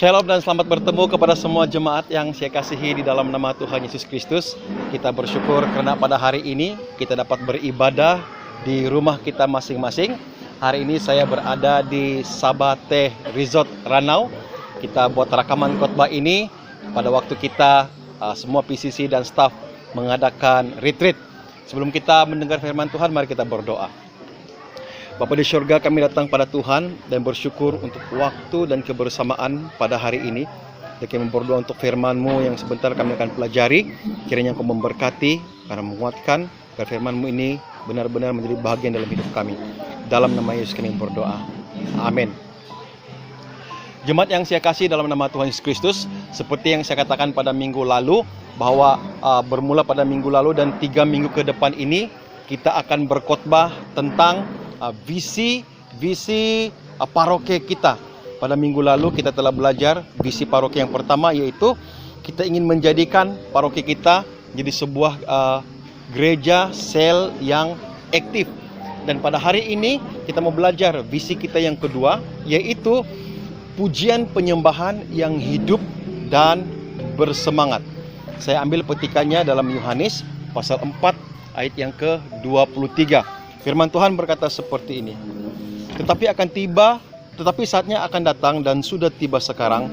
Shalom dan selamat bertemu kepada semua jemaat yang saya kasihi di dalam nama Tuhan Yesus Kristus. Kita bersyukur karena pada hari ini kita dapat beribadah di rumah kita masing-masing. Hari ini saya berada di Sabate Resort Ranau. Kita buat rekaman khotbah ini pada waktu kita semua PCC dan staff mengadakan retreat. Sebelum kita mendengar firman Tuhan, mari kita berdoa. Bapa di surga, kami datang pada Tuhan dan bersyukur untuk waktu dan kebersamaan pada hari ini. Dan kami berdoa untuk firman-Mu yang sebentar kami akan pelajari. Kiranya Engkau memberkati, karena menguatkan, agar firman-Mu ini benar-benar menjadi bahagian dalam hidup kami. Dalam nama Yesus kami berdoa. Amin. Jemaat yang saya kasih dalam nama Tuhan Yesus Kristus, seperti yang saya katakan pada minggu lalu, bahwa bermula pada minggu lalu dan 3 minggu ke depan ini, kita akan berkhotbah tentang visi paroki kita. Pada minggu lalu kita telah belajar visi paroki yang pertama, yaitu kita ingin menjadikan paroki kita jadi sebuah gereja sel yang aktif. Dan pada hari ini kita mau belajar visi kita yang kedua, yaitu pujian penyembahan yang hidup dan bersemangat. Saya ambil petikannya dalam Yohanes pasal 4 ayat yang ke-23. Firman Tuhan berkata seperti ini. Tetapi saatnya akan datang dan sudah tiba sekarang,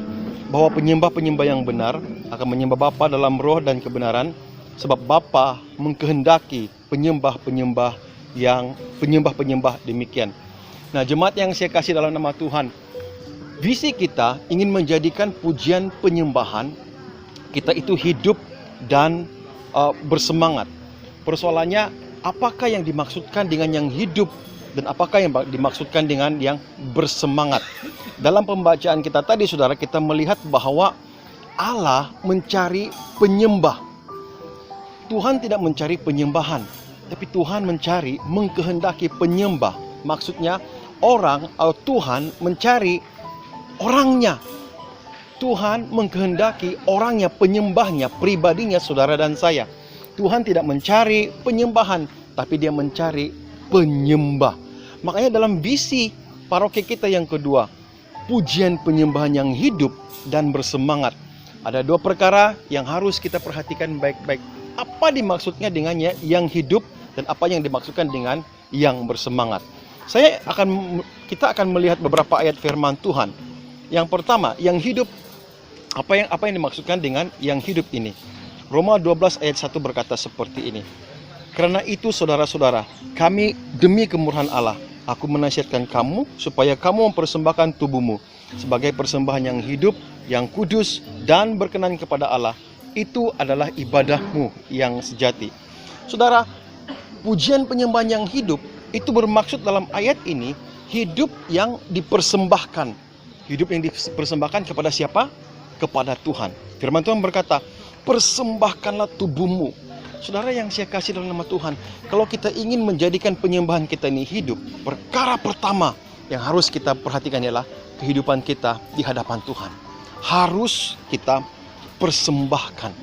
bahwa penyembah-penyembah yang benar akan menyembah Bapa dalam roh dan kebenaran, sebab Bapa mengkehendaki penyembah-penyembah demikian. Nah, jemaat yang saya kasih dalam nama Tuhan, visi kita ingin menjadikan pujian penyembahan kita itu hidup dan bersemangat. Persoalannya, apakah yang dimaksudkan dengan yang hidup dan apakah yang dimaksudkan dengan yang bersemangat? Dalam pembacaan kita tadi, saudara, kita melihat bahwa Allah mencari penyembah. Tuhan tidak mencari penyembahan, tapi Tuhan mengkehendaki penyembah. Maksudnya Tuhan mencari orangnya. Tuhan mengkehendaki orangnya, penyembahnya, pribadinya, saudara dan saya. Tuhan tidak mencari penyembahan, tapi Dia mencari penyembah. Makanya dalam visi paroki kita yang kedua, pujian penyembahan yang hidup dan bersemangat, ada 2 perkara yang harus kita perhatikan baik-baik. Apa dimaksudnya dengan yang hidup dan apa yang dimaksudkan dengan yang bersemangat? Kita akan melihat beberapa ayat firman Tuhan. Yang pertama, yang hidup. Apa yang dimaksudkan dengan yang hidup ini? Roma 12 ayat 1 berkata seperti ini. Karena itu saudara-saudara, kami demi kemurahan Allah, aku menasihatkan kamu supaya kamu mempersembahkan tubuhmu sebagai persembahan yang hidup, yang kudus dan berkenan kepada Allah. Itu adalah ibadahmu yang sejati. Saudara, pujian penyembahan yang hidup itu bermaksud dalam ayat ini hidup yang dipersembahkan. Hidup yang dipersembahkan kepada siapa? Kepada Tuhan. Firman Tuhan berkata, persembahkanlah tubuhmu. Saudara yang saya kasih dalam nama Tuhan, kalau kita ingin menjadikan penyembahan kita ini hidup, perkara pertama yang harus kita perhatikan ialah kehidupan kita di hadapan Tuhan. Harus kita persembahkan.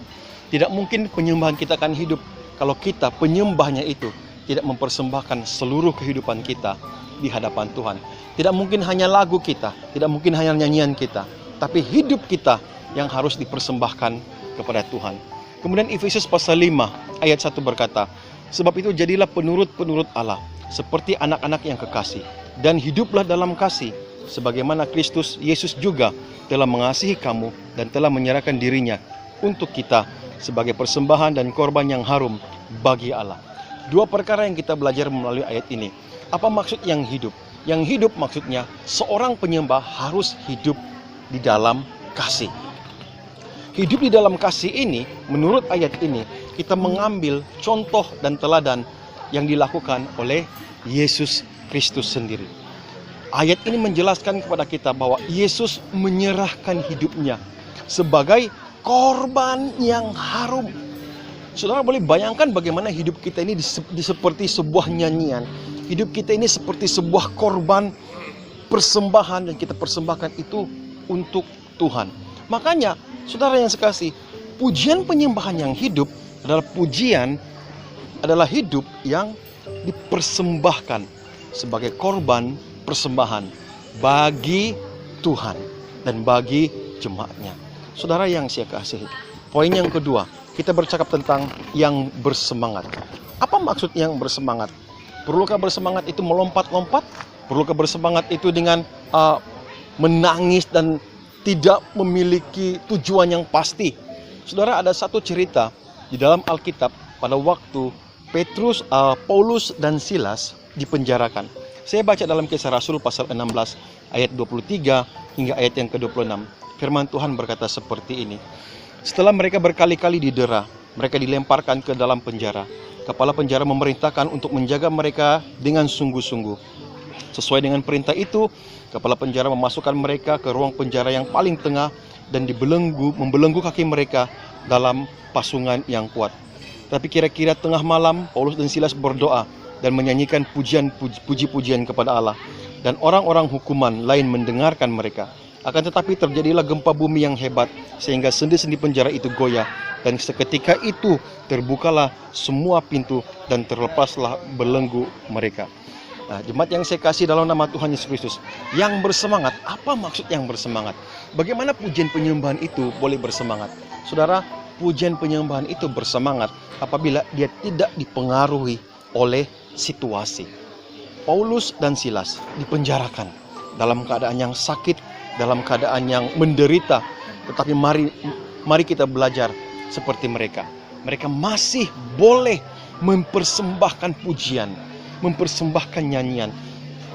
Tidak mungkin penyembahan kita akan hidup kalau kita penyembahnya itu tidak mempersembahkan seluruh kehidupan kita di hadapan Tuhan. Tidak mungkin hanya lagu kita, tidak mungkin hanya nyanyian kita, tapi hidup kita yang harus dipersembahkan kepada Tuhan. Kemudian Efesus pasal 5 ayat 1 berkata, sebab itu jadilah penurut-penurut Allah, seperti anak-anak yang kekasih, dan hiduplah dalam kasih, sebagaimana Kristus Yesus juga telah mengasihi kamu dan telah menyerahkan dirinya untuk kita sebagai persembahan dan korban yang harum bagi Allah. 2 perkara yang kita belajar melalui ayat ini. Apa maksud yang hidup? Yang hidup maksudnya seorang penyembah harus hidup di dalam kasih. Hidup di dalam kasih ini, menurut ayat ini, kita mengambil contoh dan teladan yang dilakukan oleh Yesus Kristus sendiri. Ayat ini menjelaskan kepada kita bahwa Yesus menyerahkan hidupnya sebagai korban yang harum. Saudara boleh bayangkan bagaimana hidup kita ini seperti sebuah nyanyian. Hidup kita ini seperti sebuah korban persembahan yang kita persembahkan itu untuk Tuhan. Makanya, saudara yang sekasih, pujian penyembahan yang hidup adalah hidup yang dipersembahkan sebagai korban persembahan bagi Tuhan dan bagi jemaatnya. Saudara yang saya kasihi, poin yang kedua, kita bercakap tentang yang bersemangat. Apa maksud yang bersemangat? Perlukah bersemangat itu melompat-lompat? Perlukah bersemangat itu dengan menangis dan tidak memiliki tujuan yang pasti? Saudara, ada satu cerita di dalam Alkitab pada waktu Paulus dan Silas dipenjarakan. Saya baca dalam Kisah Rasul pasal 16 ayat 23 hingga ayat yang ke-26. Firman Tuhan berkata seperti ini. Setelah mereka berkali-kali didera, mereka dilemparkan ke dalam penjara. Kepala penjara memerintahkan untuk menjaga mereka dengan sungguh-sungguh. Sesuai dengan perintah itu, kepala penjara memasukkan mereka ke ruang penjara yang paling tengah dan membelenggu kaki mereka dalam pasungan yang kuat. Tapi kira-kira tengah malam, Paulus dan Silas berdoa dan menyanyikan puji-pujian kepada Allah. Dan orang-orang hukuman lain mendengarkan mereka. Akan tetapi terjadilah gempa bumi yang hebat, sehingga sendi-sendi penjara itu goyah. Dan seketika itu terbukalah semua pintu dan terlepaslah belenggu mereka. Nah, jemaat yang saya kasih dalam nama Tuhan Yesus Kristus, yang bersemangat, apa maksud yang bersemangat? Bagaimana pujian penyembahan itu boleh bersemangat? Saudara, pujian penyembahan itu bersemangat apabila dia tidak dipengaruhi oleh situasi. Paulus dan Silas dipenjarakan dalam keadaan yang sakit, dalam keadaan yang menderita. Tetapi mari kita belajar seperti mereka. Mereka masih boleh mempersembahkan pujian, mempersembahkan nyanyian,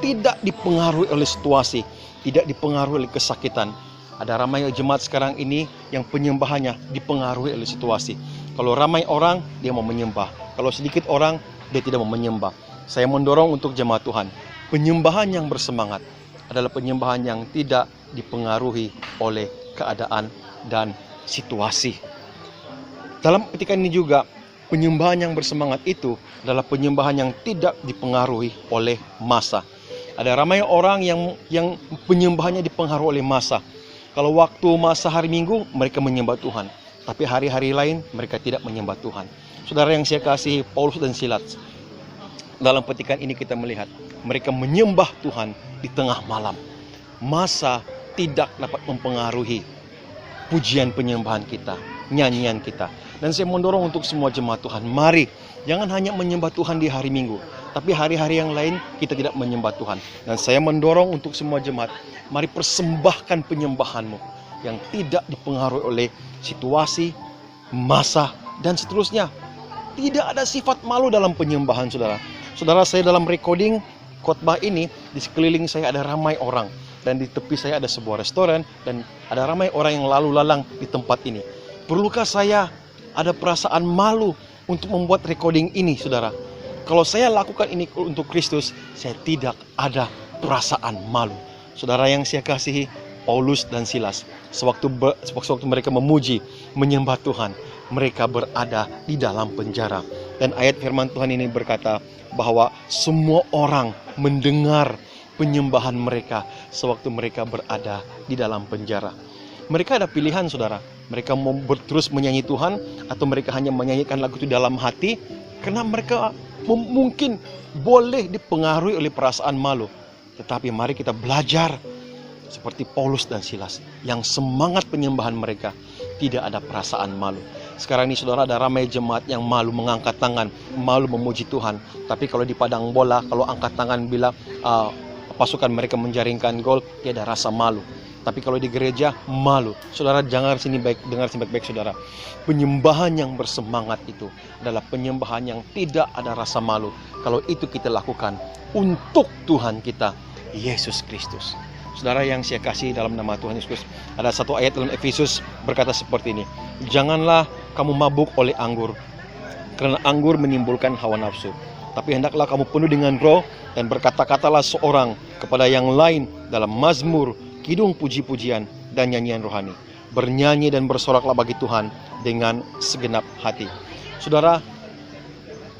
tidak dipengaruhi oleh situasi, tidak dipengaruhi oleh kesakitan. Ada ramai jemaat sekarang ini yang penyembahannya dipengaruhi oleh situasi. Kalau ramai orang, dia mau menyembah. Kalau sedikit orang, dia tidak mau menyembah. Saya mendorong untuk jemaat Tuhan, penyembahan yang bersemangat adalah penyembahan yang tidak dipengaruhi oleh keadaan dan situasi. Dalam ketika ini juga, penyembahan yang bersemangat itu adalah penyembahan yang tidak dipengaruhi oleh masa. Ada ramai orang yang penyembahannya dipengaruhi oleh masa. Kalau waktu masa hari Minggu, mereka menyembah Tuhan. Tapi hari-hari lain, mereka tidak menyembah Tuhan. Saudara yang saya kasih, Paulus dan Silas, dalam petikan ini kita melihat, mereka menyembah Tuhan di tengah malam. Masa tidak dapat mempengaruhi pujian penyembahan kita, nyanyian kita. Dan saya mendorong untuk semua jemaat Tuhan, mari jangan hanya menyembah Tuhan di hari Minggu, tapi hari-hari yang lain kita tidak menyembah Tuhan. Dan saya mendorong untuk semua jemaat, mari persembahkan penyembahanmu yang tidak dipengaruhi oleh situasi, masa, dan seterusnya. Tidak ada sifat malu dalam penyembahan, saudara. Saudara, saya dalam recording khotbah ini, di sekeliling saya ada ramai orang. Dan di tepi saya ada sebuah restoran, dan ada ramai orang yang lalu lalang di tempat ini. Perlukah saya ada perasaan malu untuk membuat recording ini, saudara? Kalau saya lakukan ini untuk Kristus, saya tidak ada perasaan malu. Saudara yang saya kasihi, Paulus dan Silas, sewaktu mereka memuji, menyembah Tuhan, mereka berada di dalam penjara. Dan ayat firman Tuhan ini berkata bahwa semua orang mendengar penyembahan mereka sewaktu mereka berada di dalam penjara. Mereka ada pilihan, saudara. Mereka mau terus menyanyi Tuhan, atau mereka hanya menyanyikan lagu itu dalam hati, karena mereka mungkin boleh dipengaruhi oleh perasaan malu. Tetapi mari kita belajar seperti Paulus dan Silas, yang semangat penyembahan mereka tidak ada perasaan malu. Sekarang ini, saudara, ada ramai jemaat yang malu mengangkat tangan, malu memuji Tuhan. Tapi kalau di padang bola, kalau angkat tangan bila pasukan mereka menjaringkan gol, dia ada rasa malu. Tapi kalau di gereja, malu. Saudara, dengar sini baik-baik, saudara. Penyembahan yang bersemangat itu adalah penyembahan yang tidak ada rasa malu. Kalau itu kita lakukan untuk Tuhan kita, Yesus Kristus. Saudara yang saya kasih dalam nama Tuhan Yesus, ada satu ayat dalam Efesus berkata seperti ini. Janganlah kamu mabuk oleh anggur, karena anggur menimbulkan hawa nafsu. Tapi hendaklah kamu penuh dengan roh, dan berkata-katalah seorang kepada yang lain dalam mazmur, kidung puji-pujian, dan nyanyian rohani. Bernyanyi dan bersoraklah bagi Tuhan dengan segenap hati. Saudara,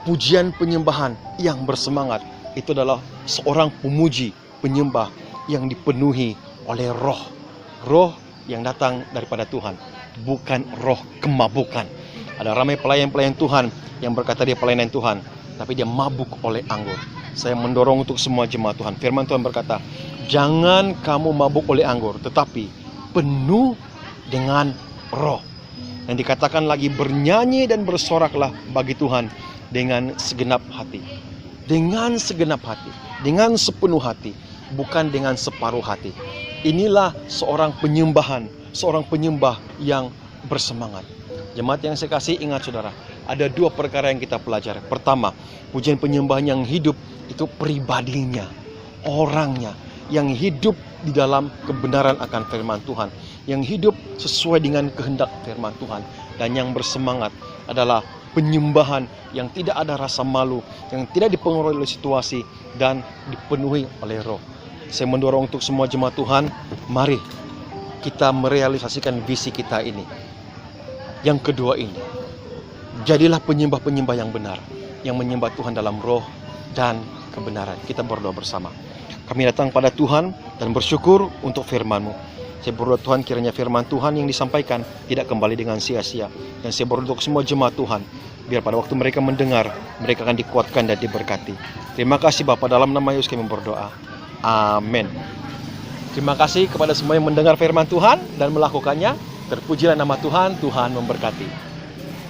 pujian penyembahan yang bersemangat itu adalah seorang pemuji, penyembah yang dipenuhi oleh roh. Roh yang datang daripada Tuhan, bukan roh kemabukan. Ada ramai pelayan-pelayan Tuhan yang berkata dia pelayanan Tuhan, tapi dia mabuk oleh anggur. Saya mendorong untuk semua jemaat Tuhan. Firman Tuhan berkata, jangan kamu mabuk oleh anggur, tetapi penuh dengan roh. Dan dikatakan lagi, bernyanyi dan bersoraklah bagi Tuhan dengan segenap hati. Dengan segenap hati, dengan sepenuh hati, bukan dengan separuh hati. Inilah seorang penyembah yang bersemangat. Jemaat yang saya kasih, ingat saudara, ada dua perkara yang kita pelajari. Pertama, pujian penyembahan yang hidup itu pribadinya, orangnya, yang hidup di dalam kebenaran akan firman Tuhan, yang hidup sesuai dengan kehendak firman Tuhan. Dan yang bersemangat adalah penyembahan yang tidak ada rasa malu, yang tidak dipengaruhi oleh situasi, dan dipenuhi oleh roh. Saya mendorong untuk semua jemaat Tuhan, mari kita merealisasikan visi kita ini. Yang kedua ini, jadilah penyembah-penyembah yang benar, yang menyembah Tuhan dalam roh dan kebenaran. Kita berdoa bersama. Kami datang pada Tuhan dan bersyukur untuk firman-Mu. Saya berdoa Tuhan, kiranya firman Tuhan yang disampaikan tidak kembali dengan sia-sia. Dan saya berdoa untuk semua jemaat Tuhan, biar pada waktu mereka mendengar, mereka akan dikuatkan dan diberkati. Terima kasih Bapa, dalam nama Yesus kami berdoa. Amin. Terima kasih kepada semua yang mendengar firman Tuhan dan melakukannya. Terpujilah nama Tuhan, Tuhan memberkati.